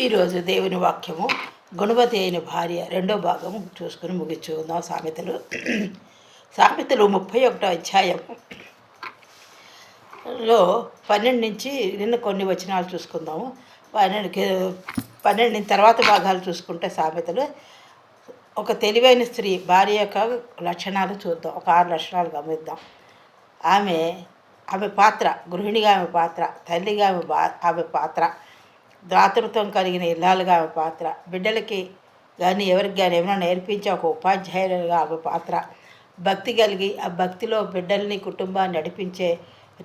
ఈరోజు దేవుని వాక్యము గుణవతి అయిన భార్య రెండో భాగం చూసుకుని ముగించుకుందాం. సామెతలు 31వ అధ్యాయంలో 12 నుంచి నిన్న కొన్ని వచనాలు చూసుకుందాము. 12 తర్వాత భాగాలు చూసుకుంటే సామెతలు ఒక తెలివైన స్త్రీ భార్య యొక్క లక్షణాలు చూద్దాం. ఒక 6 లక్షణాలు గమనిద్దాం. ఆమె పాత్ర, గృహిణిగా ఆమె పాత్ర, తల్లిగా ఆమె పాత్ర, దాతృత్వం కలిగిన ఇల్లాలుగా ఆమె పాత్ర, బిడ్డలకి కానీ ఎవరికి కానీ ఏమైనా నేర్పించే ఒక ఉపాధ్యాయులుగా ఆమె పాత్ర, భక్తి కలిగి ఆ భక్తిలో బిడ్డల్ని కుటుంబాన్ని నడిపించే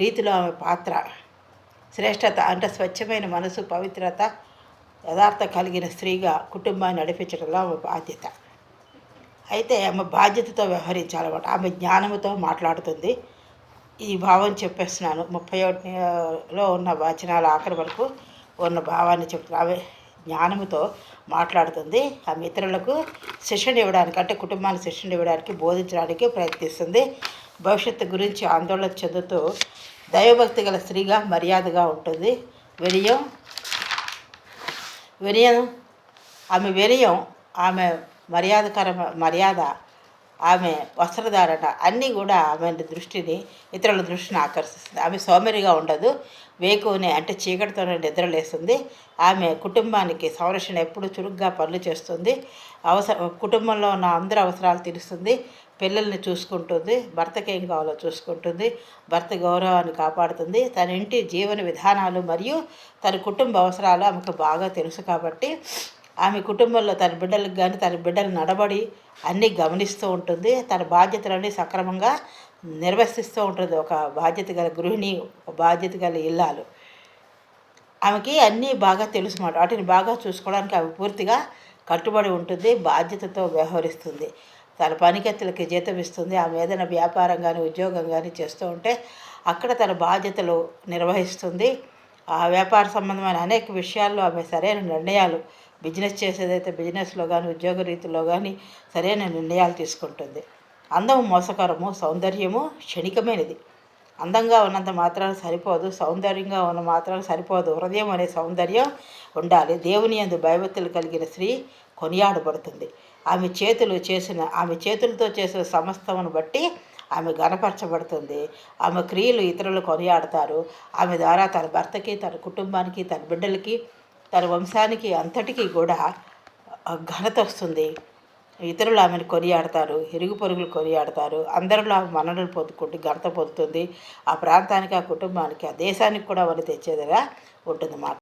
రీతిలో ఆమె పాత్ర, శ్రేష్టత అంటే స్వచ్ఛమైన మనసు, పవిత్రత, యథార్థ కలిగిన స్త్రీగా కుటుంబాన్ని నడిపించడంలో ఆమె బాధ్యత. అయితే ఆమె బాధ్యతతో వ్యవహరించాలన్నమాట. ఆమె జ్ఞానముతో మాట్లాడుతుంది. ఈ భావం చెప్పేస్తున్నాను. 31లో ఉన్న వచనాల ఆఖరి వరకు ఉన్న భావాన్ని చెప్తున్నా. ఆమె జ్ఞానముతో మాట్లాడుతుంది. ఆమె ఇతరులకు శిక్షణ ఇవ్వడానికి, అంటే కుటుంబాన్ని శిక్షణ ఇవ్వడానికి, బోధించడానికి ప్రయత్నిస్తుంది. భవిష్యత్తు గురించి ఆందోళన చెందుతూ దైవభక్తి గల స్త్రీగా మర్యాదగా ఉంటుంది. వినయం ఆమె మర్యాద, ఆమె వస్త్రధారణ అన్నీ కూడా ఆమె ఇతరుల దృష్టిని ఆకర్షిస్తుంది. ఆమె సోమరిగా ఉండదు. వేకువనే అంటే చీకటితోనే నిద్రలేస్తుంది. ఆమె కుటుంబానికి సంరక్షణ ఎప్పుడు చురుగ్గా పనులు చేస్తుంది. కుటుంబంలో ఉన్న అందరి అవసరాలు తీరుస్తుంది. పిల్లల్ని చూసుకుంటుంది. భర్తకి ఏం కావాలో చూసుకుంటుంది. భర్త గౌరవాన్ని కాపాడుతుంది. తన ఇంటి జీవన విధానాలు మరియు తన కుటుంబ అవసరాలు ఆమెకు బాగా తెలుసు కాబట్టి ఆమె కుటుంబంలో తన బిడ్డలకు కానీ తన బిడ్డల నడబడి అన్నీ గమనిస్తూ ఉంటుంది. తన బాధ్యతలన్నీ సక్రమంగా నిర్వర్తిస్తూ ఉంటుంది. ఒక బాధ్యత గల గృహిణి, ఒక బాధ్యత గల ఇల్లాలు. ఆమెకి అన్నీ బాగా తెలుసు మాట. వాటిని బాగా చూసుకోవడానికి ఆమె పూర్తిగా కట్టుబడి ఉంటుంది. బాధ్యతతో వ్యవహరిస్తుంది. తన పనికెత్తులకి జీతం ఇస్తుంది. ఆమె ఏదైనా వ్యాపారం కానీ ఉద్యోగం కానీ చేస్తూ ఉంటే అక్కడ తన బాధ్యతలు నిర్వహిస్తుంది. ఆ వ్యాపార సంబంధమైన అనేక విషయాల్లో ఆమె సరైన నిర్ణయాలు, బిజినెస్ చేసేదైతే బిజినెస్లో కానీ ఉద్యోగ రీతిలో కానీ సరైన నిర్ణయాలు తీసుకుంటుంది. అందము మోసకరము, సౌందర్యము క్షణికమైనది. అందంగా ఉన్నంత మాత్రాన సరిపోదు, సౌందర్యంగా ఉన్న మాత్రాన సరిపోదు. హృదయం అనే సౌందర్యం ఉండాలి. దేవుని యందు భయభక్తులు కలిగిన స్త్రీ కొనియాడబడుతుంది. ఆమె చేతులతో చేసిన సమస్తమును బట్టి ఆమె గణపరచబడుతుంది. ఆమె క్రియలు ఇతరులు కొనియాడతారు. ఆమె ద్వారా తన భర్తకి, తన కుటుంబానికి, తన బిడ్డలకి, తన వంశానికి అంతటికీ కూడా ఘనత వస్తుంది. ఇతరులు ఆమెను కొనియాడతారు, ఇరుగు పొరుగులు కొనియాడతారు. అందరిలో ఆమె మన్ననలు పొందుకుంటూ ఘనత పొందుతుంది. ఆ ప్రాంతానికి, ఆ కుటుంబానికి, ఆ దేశానికి కూడా వని తెచ్చేదిగా ఉంటుంది మాట.